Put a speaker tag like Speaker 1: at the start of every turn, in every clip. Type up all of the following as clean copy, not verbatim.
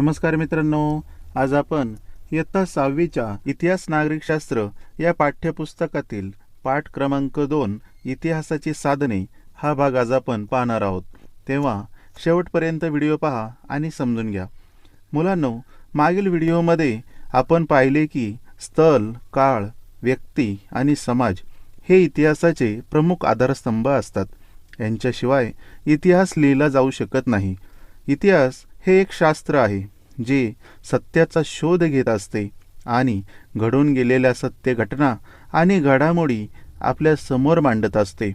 Speaker 1: नमस्कार मित्रांनो, आज आपण इयत्ता 6वीच्या इतिहास नागरिकशास्त्र या पाठ्यपुस्तकातील पाठ क्रमांक 2 इतिहासाची साधने हा भाग आज आपण पाहणार आहोत। तेव्हा शेवटपर्यंत व्हिडिओ पहा आणि समजून घ्या। मुलांनो, मागील व्हिडिओमध्ये आपण पाहिले की स्थल, काळ, व्यक्ती आणि समाज हे इतिहासाचे प्रमुख आधारस्तंभ असतात। यांच्याशिवाय इतिहास लिहिला जाऊ शकत नाही। इतिहास हे एक शास्त्र आहे जे सत्याचा शोध घेत असते आणि घडून गेलेल्या सत्य घटना आणि घडामोडी आपल्या समोर मांडत असते।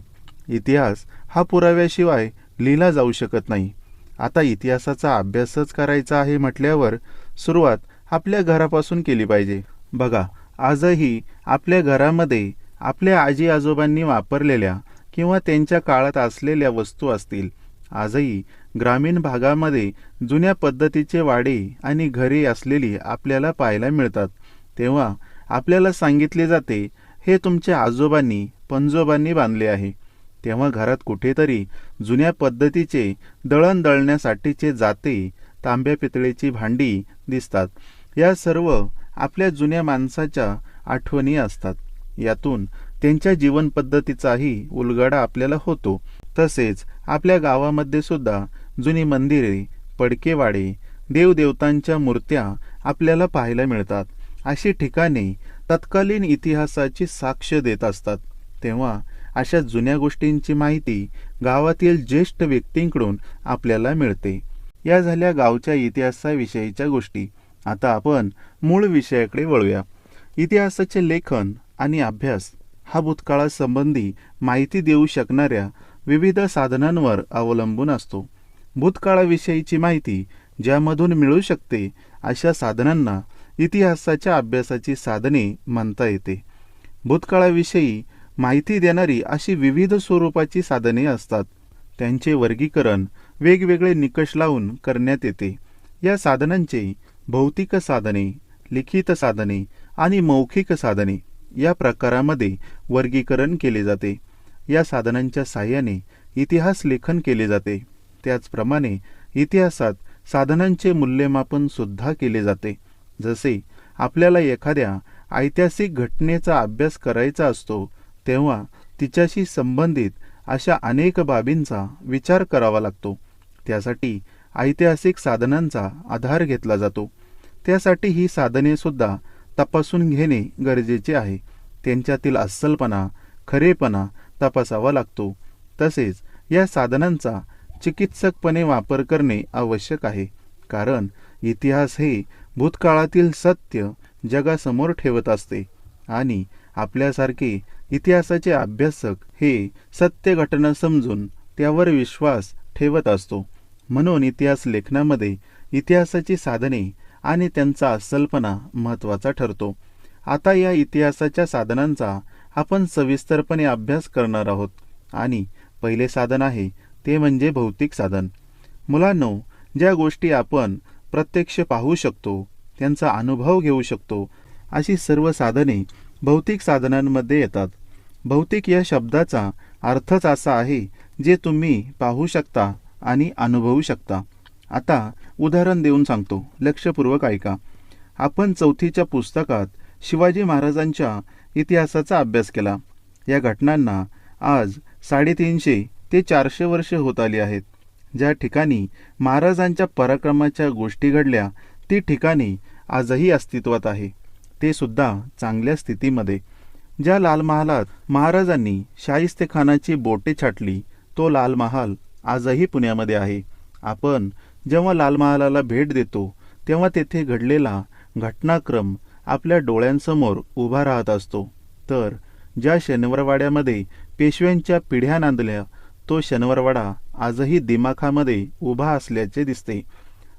Speaker 1: इतिहास हा पुराव्याशिवाय लिहिला जाऊ शकत नाही। आता इतिहासाचा अभ्यासच करायचा आहे म्हटल्यावर सुरुवात आपल्या घरापासून केली पाहिजे। बघा, आजही आपल्या घरामध्ये आपल्या आजी आजोबांनी वापरलेल्या किंवा त्यांच्या काळात असलेल्या वस्तू असतील। आजही ग्रामीण भागामध्ये जुन्या पद्धतीचे वाडे आणि घरे असलेली आपल्याला पाहायला मिळतात। तेव्हा आपल्याला सांगितले जाते, हे तुमच्या आजोबांनी पणजोबांनी बांधले आहे। तेव्हा घरात कुठेतरी जुन्या पद्धतीचे दळण दळण्यासाठीचे जाते, तांब्या पितळेची भांडी दिसतात। या सर्व आपल्या जुन्या माणसाच्या आठवणी असतात। यातून त्यांच्या जीवन पद्धतीचाही उलगडा आपल्याला होतो। तसेच आपल्या गावामध्ये सुद्धा जुनी मंदिरे, पडकेवाडे, देवदेवतांच्या मूर्त्या आपल्याला पाहायला मिळतात। अशी ठिकाणे तत्कालीन इतिहासाची साक्ष देत असतात। तेव्हा अशा जुन्या गोष्टींची माहिती गावातील ज्येष्ठ व्यक्तींकडून आपल्याला मिळते। या झाल्या गावच्या इतिहासाविषयीच्या गोष्टी। आता आपण मूळ विषयाकडे वळूया। इतिहासाचे लेखन आणि अभ्यास हा भूतकाळासंबंधी माहिती देऊ शकणाऱ्या विविध साधनांवर अवलंबून असतो। भूतकाळाविषयीची माहिती ज्यामधून मिळू शकते अशा साधनांना इतिहासाच्या अभ्यासाची साधने म्हणता येते। भूतकाळाविषयी माहिती देणारी अशी विविध स्वरूपाची साधने असतात। त्यांचे वर्गीकरण वेगवेगळे निकष लावून करण्यात येते। या साधनांचे भौतिक साधने, लिखित साधने आणि मौखिक साधने या प्रकारामध्ये वर्गीकरण केले जाते। या साधनांच्या साहाय्याने इतिहास लेखन केले जाते। त्याचप्रमाणे इतिहासात साधनांचे मूल्यमापन सुद्धा केले जाते। जसे आपल्याला एखाद्या ऐतिहासिक घटनेचा अभ्यास करायचा असतो, तेव्हा तिच्याशी संबंधित अशा अनेक बाबींचा विचार करावा लागतो। त्यासाठी ऐतिहासिक साधनांचा आधार घेतला जातो। त्यासाठी ही साधने सुद्धा तपासून घेणे गरजेचे आहे। त्यांच्यातील अस्सलपणा, खरेपणा तपासावा लागतो। तसेच या साधनांचा चिकित्सकपणे वापर करणे आवश्यक आहे, कारण इतिहास हे भूतकाळातील सत्य जगासमोर ठेवत असते आणि आपल्यासारखे इतिहासाचे अभ्यासक हे सत्य घटना समजून त्यावर विश्वास ठेवत असतो। म्हणून इतिहास लेखनामध्ये इतिहासाची साधने आणि त्यांचा अस्सलपणा महत्त्वाचा ठरतो। आता या इतिहासाच्या साधनांचा आपण सविस्तरपणे अभ्यास करणार आहोत आणि पहिले साधन आहे ते म्हणजे भौतिक साधन। मुलांनो, ज्या गोष्टी आपण प्रत्यक्ष पाहू शकतो, त्यांचा अनुभव घेऊ शकतो, अशी सर्व साधने भौतिक साधनांमध्ये येतात। भौतिक या शब्दाचा अर्थच असा आहे जे तुम्ही पाहू शकता आणि अनुभवू शकता। आता उदाहरण देऊन सांगतो, लक्षपूर्वक ऐका। आपण 4थीच्या पुस्तकात शिवाजी महाराजांच्या इतिहासाचा अभ्यास केला। या घटनांना आज 350 ते 400 वर्षे होत आली आहेत। ज्या ठिकाणी महाराजांच्या पराक्रमाच्या गोष्टी घडल्या ती ठिकाणी आजही अस्तित्वात आहे, ते सुद्धा चांगल्या स्थितीमध्ये। ज्या लाल महालात महाराजांनी शाहिस्तेखानाची बोटे छाटली, तो लाल महाल आजही पुण्यामध्ये आहे। आपण जेव्हा लाल महालाला भेट देतो तेव्हा तेथे घडलेला घटनाक्रम आपल्या डोळ्यांसमोर उभा राहत असतो। तर ज्या शनिवारवाड्यामध्ये पेशव्यांच्या पिढ्या नांदल्या, तो शनिवारवाडा आजही दिमाखामध्ये उभा असल्याचे दिसते।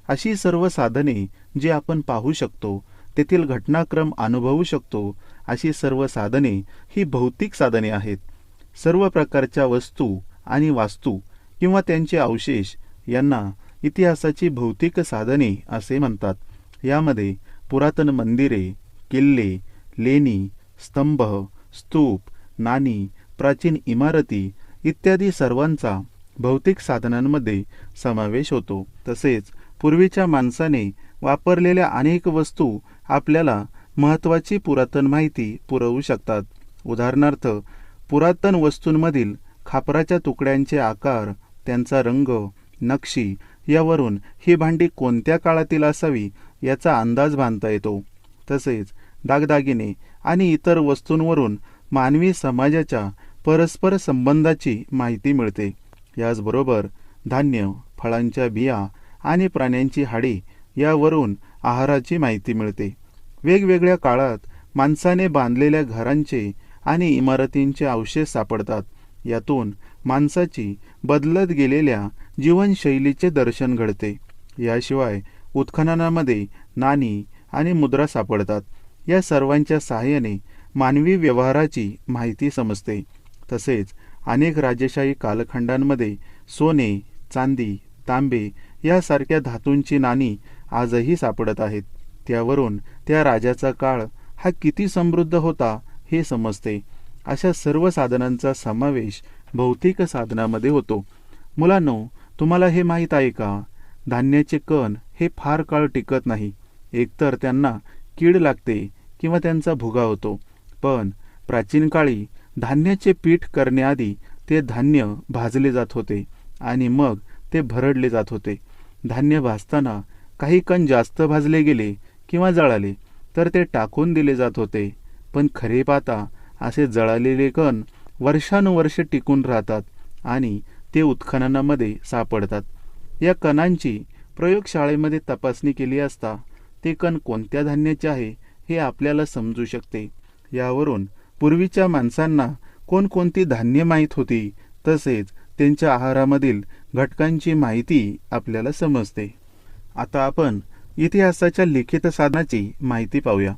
Speaker 1: अशी सर्व साधने जी आपण पाहू शकतो, तेथील घटनाक्रम अनुभवू शकतो, अशी सर्व साधने ही भौतिक साधने आहेत। सर्व प्रकारच्या वस्तू आणि वास्तू किंवा त्यांचे अवशेष यांना इतिहासाची भौतिक साधने असे म्हणतात। यामध्ये पुरातन मंदिरे, किल्ले, लेणी, स्तंभ, स्तूप, नाणी, प्राचीन इमारती इत्यादी सर्वांचा भौतिक साधनांमध्ये समावेश होतो। तसेच पूर्वीच्या माणसाने वापरलेल्या अनेक वस्तू आपल्याला महत्त्वाची पुरातन माहिती पुरवू शकतात. उदाहरणार्थ, पुरातन वस्तूंमधील खापराच्या तुकड्यांचे आकार, त्यांचा रंग, नक्षी यावरून ही भांडी कोणत्या काळातील असावी याचा अंदाज बांधता येतो. तसेच दागदागिने आणि इतर वस्तूंवरून मानवी समाजाच्या परस्पर संबंधाची माहिती मिळते. याचबरोबर धान्य, फळांच्या बिया आणि प्राण्यांची हाडे यावरून आहाराची माहिती मिळते. वेगवेगळ्या काळात माणसाने बांधलेल्या घरांचे आणि इमारतींचे अवशेष सापडतात. यातून माणसाची बदलत गेलेल्या जीवनशैलीचे दर्शन घडते. याशिवाय उत्खननामध्ये नाणी आणि मुद्रा सापडतात. या सर्वांच्या सहाय्याने मानवी व्यवहाराची माहिती समजते. तसेच अनेक राजेशाही कालखंडांमध्ये सोने, चांदी, तांबे यासारख्या धातूंची नाणी आजही सापडत आहेत. त्यावरून त्या राजाचा काळ हा किती समृद्ध होता हे समजते. अशा सर्व साधनांचा समावेश भौतिक साधनामध्ये होतो. मुलांनो, तुम्हाला हे माहीत आहे का? धान्याचे कण हे फार काळ टिकत नाही. एकतर त्यांना कीड लागते किंवा त्यांचा भुगा होतो. पण प्राचीन काळी धान्याचे पीठ करण्याआधी ते धान्य भाजले जात होते आणि मग ते भरडले जात होते. धान्य भाजताना काही कण जास्त भाजले गेले किंवा जळाले तर ते टाकून दिले जात होते. पण खरे पाहता असे जळालेले कण वर्षानुवर्षे टिकून राहतात आणि ते उत्खननामध्ये सापडतात. या कणांची प्रयोगशाळेमध्ये तपासणी केली असता ते कण कोणत्या धान्याचे आहे हे आपल्याला समजू शकते. यावरून पूर्वीच्या माणसांना कोणकोणती धान्य माहीत होती, तसेच त्यांच्या आहारामधील घटकांची माहिती आपल्याला समजते. आता आपण इतिहासाच्या लिखित साधनाची माहिती पाहूया.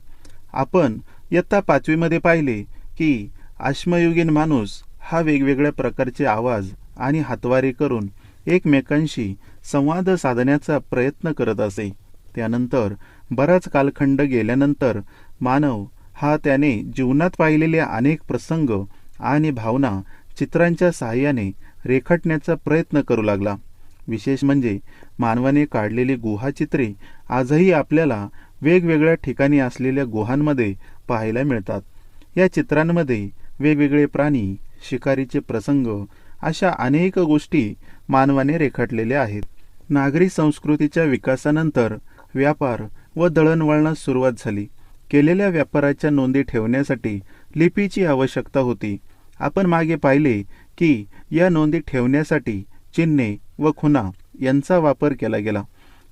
Speaker 1: आपण इयत्ता 5वी मध्ये पाहिले की अश्मयुगीन माणूस हा वेगवेगळ्या प्रकारचे आवाज आणि हातवारे करून एकमेकांशी संवाद साधण्याचा प्रयत्न करत असे. त्यानंतर बराच कालखंड गेल्यानंतर मानव हा त्याने जीवनात पाहिलेले अनेक प्रसंग आणि भावना चित्रांच्या सहाय्याने रेखाटण्याचा प्रयत्न करू लागला. विशेष म्हणजे मानवाने काढलेली गुहाचित्रे आजही आपल्याला वेगवेगळ्या ठिकाणी असलेल्या गुहांमध्ये पाहायला मिळतात. या चित्रांमध्ये वेगवेगळे प्राणी, शिकारीचे प्रसंग अशा अनेक गोष्टी मानवाने रेखाटलेल्या आहेत. नागरी संस्कृतीच्या विकासानंतर व्यापार व दळणवळणास सुरुवात झाली. केलेल्या व्यापाराच्या नोंदी ठेवण्यासाठी लिपीची आवश्यकता होती. आपण मागे पाहिले की या नोंदी ठेवण्यासाठी चिन्हे व खुणा यांचा वापर केला गेला.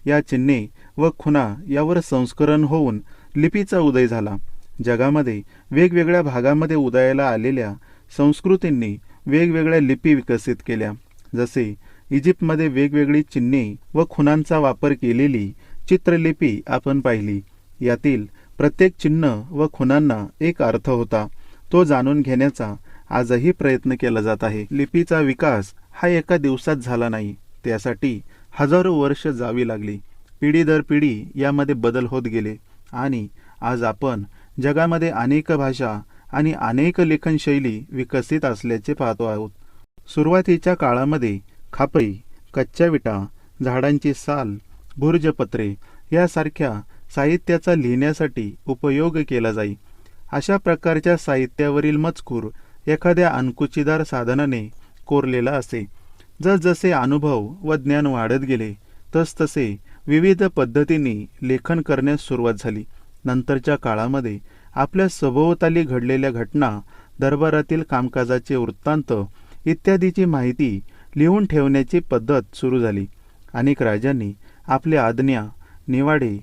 Speaker 1: या चिन्हे व खुणा यावर संस्करण होऊन लिपीचा उदय झाला. जगामध्ये वेगवेगळ्या भागामध्ये उदयाला आलेल्या संस्कृतींनी वेगवेगळ्या लिपी विकसित केल्या. जसे इजिप्तमध्ये वेगवेगळी चिन्हे व खुणांचा वापर केलेली चित्रलिपी आपण पाहिली. यातील प्रत्येक चिन्ह व खुणांना एक अर्थ होता. तो जाणून घेण्याचा आजही प्रयत्न केला जात आहे. लिपीचा विकास हा एका दिवसात झाला नाही. त्यासाठी हजारो वर्ष जावी लागली. पिढी दर पिढी यामध्ये बदल होत गेले आणि आज आपण जगामध्ये अनेक भाषा आणि अनेक लेखनशैली विकसित असल्याचे पाहतो आहोत. सुरुवातीच्या काळामध्ये खापरी, कच्च्या विटा, झाडांची साल, भुर्जपत्रे यासारख्या साहित्याचा लिहिण्यासाठी उपयोग केला जाई. अशा प्रकारच्या साहित्यावरील मजकूर एखाद्या अंकुचीदार साधनाने कोरलेला असे. जसजसे अनुभव व ज्ञान वाढत गेले तसतसे विविध पद्धतींनी लेखन करण्यास सुरुवात झाली. नंतरच्या काळामध्ये आपल्या सभोवताली घडलेल्या घटना, दरबारातील कामकाजाचे वृत्तांत इत्यादीची माहिती लिहून ठेवण्याची पद्धत सुरू झाली. अनेक राजांनी आपल्या आज्ञा, निवाडे,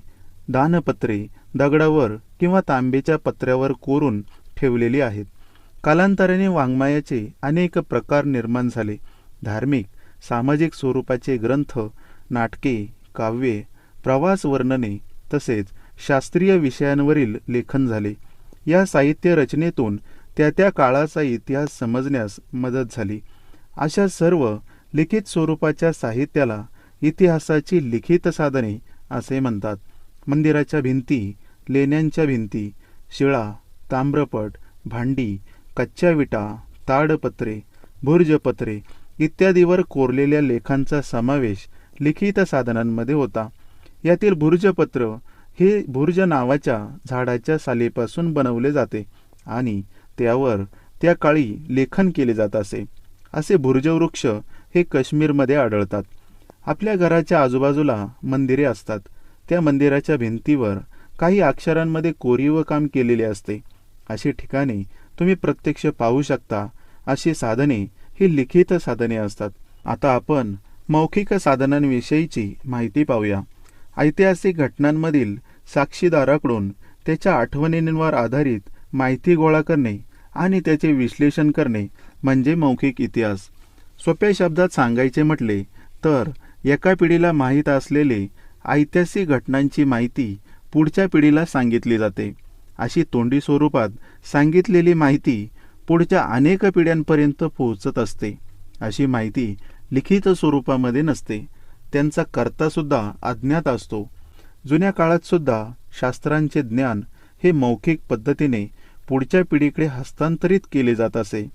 Speaker 1: दानपत्रे दगडावर किंवा तांब्याच्या पत्र्यावर कोरून ठेवलेली आहेत. कालांतराने वाङ्मयाचे अनेक प्रकार निर्माण झाले. धार्मिक, सामाजिक स्वरूपाचे ग्रंथ, नाटके, काव्ये, प्रवास वर्णने तसेच शास्त्रीय विषयांवरील लेखन झाले. या साहित्य रचनेतून त्या काळाचा इतिहास समजण्यास मदत झाली. अशा सर्व लिखित स्वरूपाच्या साहित्याला इतिहासाची लिखित साधने असे म्हणतात. मंदिराच्या भिंती, लेण्यांच्या भिंती, शिळा, ताम्रपट, भांडी, कच्च्या विटा, ताडपत्रे, भुर्जपत्रे इत्यादीवर कोरलेल्या लेखांचा समावेश लिखित साधनांमध्ये होता. यातील भुर्जपत्र हे भुर्ज नावाच्या झाडाच्या सालीपासून बनवले जाते आणि त्यावर त्या काळी लेखन केले जात असे. असे भुर्जवृक्ष हे काश्मीरमध्ये आढळतात. आपल्या घराच्या आजूबाजूला मंदिरे असतात. त्या मंदिराच्या भिंतीवर काही अक्षरांमध्ये कोरीव काम केलेले असते. अशी ठिकाणे तुम्ही प्रत्यक्ष पाहू शकता. अशी साधने ही लिखित साधने असतात. आता आपण मौखिक साधनांविषयीची माहिती पाहूया. ऐतिहासिक घटनांमधील साक्षीदाराकडून त्याच्या आठवणींवर आधारित माहिती गोळा करणे आणि त्याचे विश्लेषण करणे म्हणजे मौखिक इतिहास. सोप्या शब्दात सांगायचे म्हटले तर एका पिढीला माहीत असलेले ऐतिहासिक घटनांची माहिती पुढच्या पिढीला सांगितली जाते. अशी तोंडी स्वरूपात सांगितलेली माहिती पुढच्या अनेक पिढ्यांपर्यंत पोहोचत असते. अशी माहिती लिखित स्वरूपामध्ये नसते. त्यांचा कर्तासुद्धा अज्ञात असतो. जुन्या काळात सुद्धा शास्त्रांचे ज्ञान हे मौखिक पद्धतीने पुढच्या पिढीकडे हस्तांतरित केले जात असे.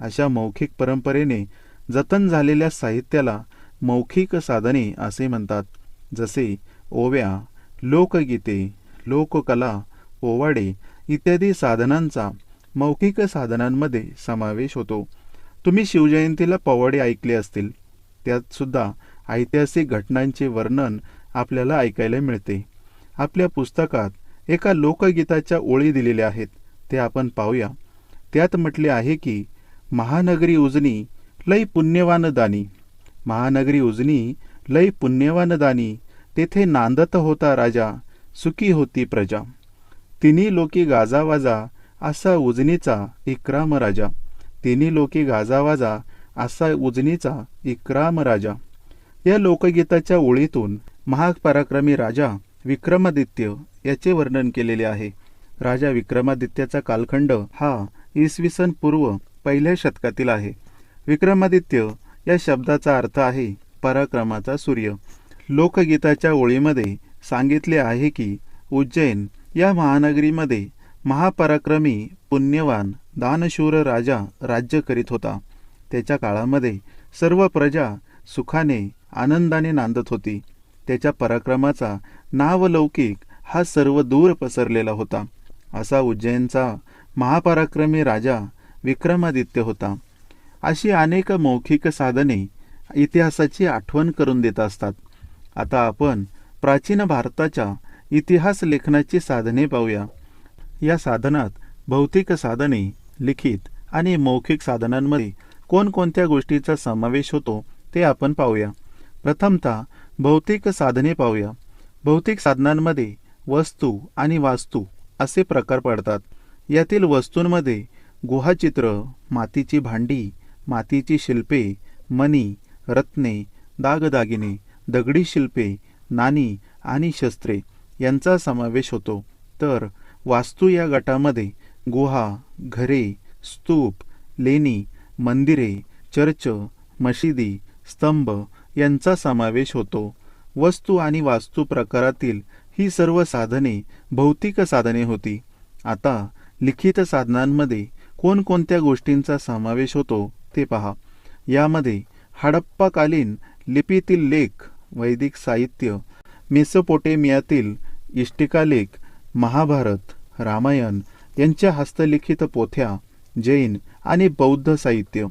Speaker 1: अशा मौखिक परंपरेने जतन झालेल्या साहित्याला मौखिक साधने असे म्हणतात. जसे ओव्या, लोकगीते, लोककला, पोवाडे इत्यादी साधनांचा मौखिक साधनांमध्ये समावेश होतो. तुम्ही शिवजयंतीला पोवाडे ऐकले असतील. त्यात सुद्धा ऐतिहासिक घटनांचे वर्णन आपल्याला ऐकायला मिळते. आपल्या पुस्तकात एका लोकगीताच्या ओळी दिलेल्या आहेत. ते आपण पाहूया. त्यात म्हटले आहे की महानगरी उजनी लई पुण्यवान दानी, महानगरी उजनी लई पुण्यवान दानी, तेथे नांदत होता राजा, सुखी होती प्रजा. तिन्ही लोकी गाजावाजा असा उजनीचा इक्राम राजा, तिन्ही लोकी गाजावाजा असा उजनीचा इक्राम राजा. या लोकगीताच्या ओळीतून महापराक्रमी राजा विक्रमादित्य याचे वर्णन केलेले आहे. राजा विक्रमादित्याचा कालखंड हा इसवी सन पूर्व 1 शतकातील आहे. विक्रमादित्य या शब्दाचा अर्थ आहे पराक्रमाचा सूर्य. लोकगीताच्या ओळीमध्ये सांगितले आहे की उज्जैन या महानगरीमध्ये महापराक्रमी पुण्यवान दानशूर राजा राज्य करीत होता. त्याच्या काळामध्ये सर्व प्रजा सुखाने आनंदाने नांदत होती. त्याच्या पराक्रमाचा नावलौकिक हा सर्व दूर पसरलेला होता. असा उज्जैनचा महापराक्रमी राजा विक्रमादित्य होता. अशी अनेक मौखिक साधने इतिहासाची आठवण करून देत असतात. आता आपण प्राचीन भारताच्या इतिहास लेखनाची साधने पाहूया. या साधनात भौतिक साधने, लिखित आणि मौखिक साधनांमध्ये कोणकोणत्या गोष्टीचा समावेश होतो ते आपण पाहूया. प्रथमतः भौतिक साधने पाहूया. भौतिक साधनांमध्ये वस्तू आणि वास्तू असे प्रकार पडतात. यातील वस्तूंमध्ये गुहाचित्र, मातीची भांडी, मातीची शिल्पे, मणी, रत्ने, दागदागिने, दगडी शिल्पे, नाणी आणि शस्त्रे यांचा समावेश होतो. तर वास्तू या गटामध्ये गुहा, घरे, स्तूप, लेणी, मंदिरे, चर्च, मशिदी, स्तंभ यांचा समावेश होतो. वस्तू आणि वास्तू प्रकारातील ही सर्व साधने भौतिक साधने होती. आता लिखित साधनांमध्ये कोणकोणत्या गोष्टींचा समावेश होतो ते पहा. यामध्ये हडप्पाकालीन लिपीतील लेख, वैदिक साहित्य, मेसोपोटेमियातील इष्टिकालेख, महाभारत, रामायण यांच्या हस्तलिखित पोथ्या, जैन आणि बौद्ध साहित्य,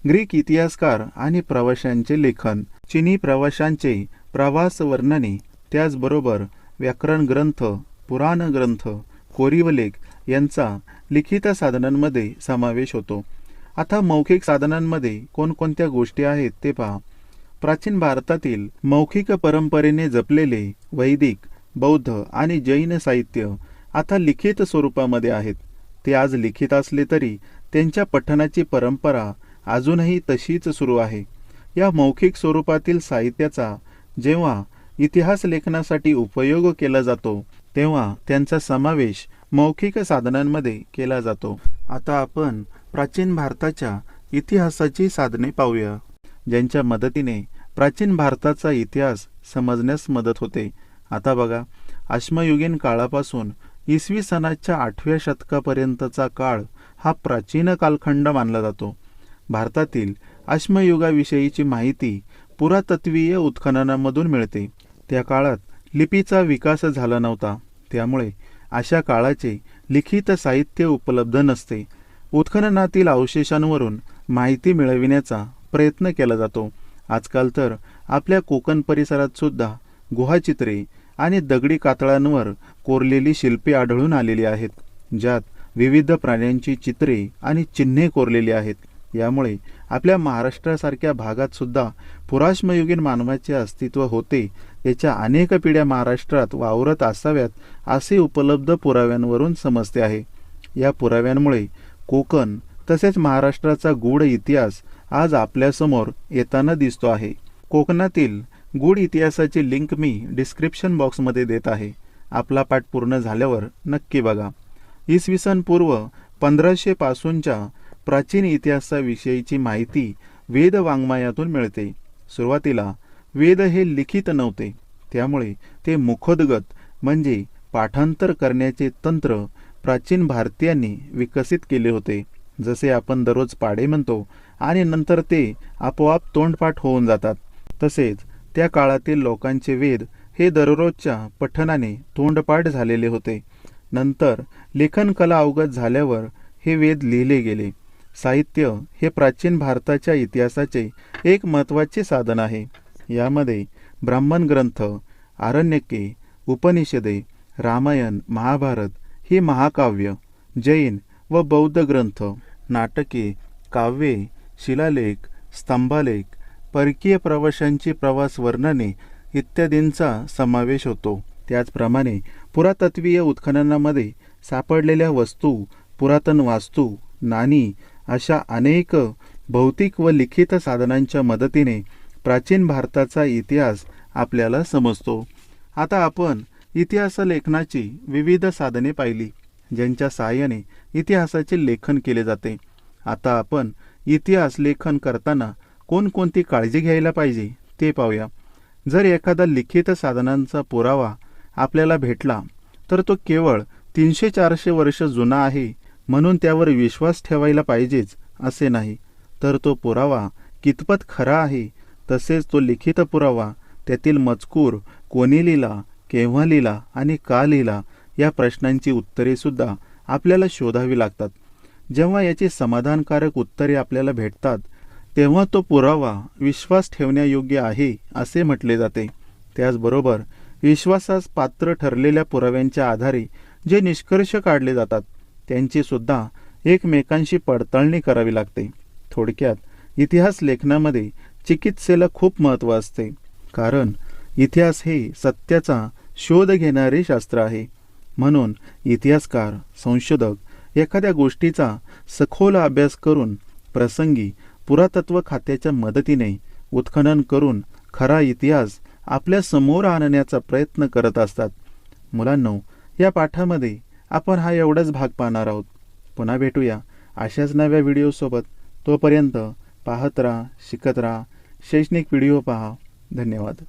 Speaker 1: ग्रीक इतिहासकार आणि प्रवाशांचे लेखन, चिनी प्रवाशांचे प्रवास वर्णने, त्याचबरोबर व्याकरण ग्रंथ, पुराण ग्रंथ, कोरीव लेख यांचा लिखित साधनांमध्ये समावेश होतो. आता मौखिक साधनांमध्ये कोणकोणत्या गोष्टी आहेत ते पहा. प्राचीन भारतातील मौखिक परंपरेने जपलेले वैदिक, बौद्ध आणि जैन साहित्य आता लिखित स्वरूपामध्ये आहेत. ते आज लिखित असले तरी त्यांच्या पठणाची परंपरा अजूनही तशीच सुरू आहे. या मौखिक स्वरूपातील साहित्याचा जेव्हा इतिहास लेखनासाठी उपयोग केला जातो तेव्हा त्यांचा समावेश मौखिक साधनांमध्ये केला जातो. आता आपण प्राचीन भारताच्या इतिहासाची साधने पाहूया, ज्यांच्या मदतीने प्राचीन भारताचा इतिहास समजण्यास मदत होते. आता बघा, अश्मयुगीन काळापासून इसवी सनाच्या 8व्या शतकापर्यंतचा काळ हा प्राचीन कालखंड मानला जातो. भारतातील अश्मयुगाविषयीची माहिती पुरातत्वीय उत्खननामधून मिळते. त्या काळात लिपीचा विकास झाला नव्हता, त्यामुळे अशा काळाचे लिखित साहित्य उपलब्ध नसते. उत्खननातील अवशेषांवरून माहिती मिळविण्याचा प्रयत्न केला जातो. आजकाल तर आपल्या कोकण परिसरात सुद्धा गुहाचित्रे आणि दगडी कातळांवर कोरलेली शिल्पे आढळून आलेली आहेत, ज्यात विविध प्राण्यांची चित्रे आणि चिन्हे कोरलेली आहेत. यामुळे आपल्या महाराष्ट्रासारख्या भागात सुद्धा पुराश्मयुगीन मानवाचे अस्तित्व होते, याच्या अनेक पिढ्या महाराष्ट्रात वावरत असाव्यात असे उपलब्ध पुराव्यांवरून समजते आहे. या पुराव्यांमुळे कोकण तसेच महाराष्ट्राचा गूढ इतिहास आज आपल्यासमोर येताना दिसतो आहे. कोकणातील गूढ इतिहासाची लिंक मी डिस्क्रिप्शन बॉक्समध्ये देत आहे. आपला पाठ पूर्ण झाल्यावर नक्की बघा. इसवी पूर्व 1500 पासूनच्या प्राचीन इतिहासाविषयीची माहिती वेद वाङ्मयातून मिळते. सुरुवातीला वेद हे लिखित नव्हते, त्यामुळे ते मुखोद्गत म्हणजे पाठांतर करण्याचे तंत्र प्राचीन भारतीयांनी विकसित केले होते. जसे आपण दररोज पाढे म्हणतो आणि नंतर ते आपोआप तोंडपाठ होऊन जातात, तसेच त्या काळातील लोकांचे वेद हे दररोजच्या पठणाने तोंडपाठ झालेले होते. नंतर लेखनकला अवगत झाल्यावर हे वेद लिहिले गेले. साहित्य हे प्राचीन भारताच्या इतिहासाचे एक महत्त्वाचे साधन आहे. यामध्ये ब्राह्मण ग्रंथ, आरण्यके, उपनिषदे, रामायण, महाभारत ही महाकाव्य, जैन व बौद्ध ग्रंथ, नाटके, काव्ये, शिलालेख, स्तंभालेख, परकीय प्रवाशांची प्रवास वर्णने इत्यादींचा समावेश होतो. त्याचप्रमाणे पुरातत्वीय उत्खननामध्ये सापडलेल्या वस्तू, पुरातन वास्तू, नाणी अशा अनेक भौतिक व लिखित साधनांच्या मदतीने प्राचीन भारताचा इतिहास आपल्याला समजतो. आता आपण इतिहास लेखनाची विविध साधने पाहिली, ज्यांच्या सहाय्याने इतिहासाचे लेखन केले जाते. आता आपण इतिहास लेखन करताना कोणकोणती काळजी घ्यायला पाहिजे ते पाहूया. जर एखादा लिखित साधनांचा पुरावा आपल्याला भेटला तर तो केवळ 300-400 वर्ष जुना आहे म्हणून त्यावर विश्वास ठेवायला पाहिजेच असे नाही, तर तो पुरावा कितपत खरा आहे, तसेच तो लिखित पुरावा, त्यातील मजकूर कोणी लिहिला, केव्हा लिहिला आणि का लिहिला या प्रश्नांची उत्तरे सुद्धा आपल्याला शोधावी लागतात. जेव्हा याची समाधानकारक उत्तरे आपल्याला भेटतात तेव्हा तो पुरावा विश्वास ठेवण्यायोग्य आहे असे म्हटले जाते. त्याचबरोबर विश्वासास पात्र ठरलेल्या पुराव्यांच्या आधारे जे निष्कर्ष काढले जातात त्यांची सुद्धा एकमेकांशी पडताळणी करावी लागते. थोडक्यात इतिहास लेखनामध्ये चिकित्सेला खूप महत्त्व असते, कारण इतिहास हे सत्याचा शोध घेणारे शास्त्र आहे. म्हणून इतिहासकार, संशोधक एखाद्या गोष्टीचा सखोल अभ्यास करून प्रसंगी पुरातत्व खात्याच्या मदतीने उत्खनन करून खरा इतिहास आपल्या समोर आणण्याचा प्रयत्न करत असतात. मुलांनो, या पाठामध्ये आपण हा एवढाच भाग पाहणार आहोत. पुन्हा भेटूया अशाच नव्या व्हिडिओसोबत. तोपर्यंत पाहत राहा, शिकत राहा, शैक्षणिक व्हिडिओ पहा. धन्यवाद.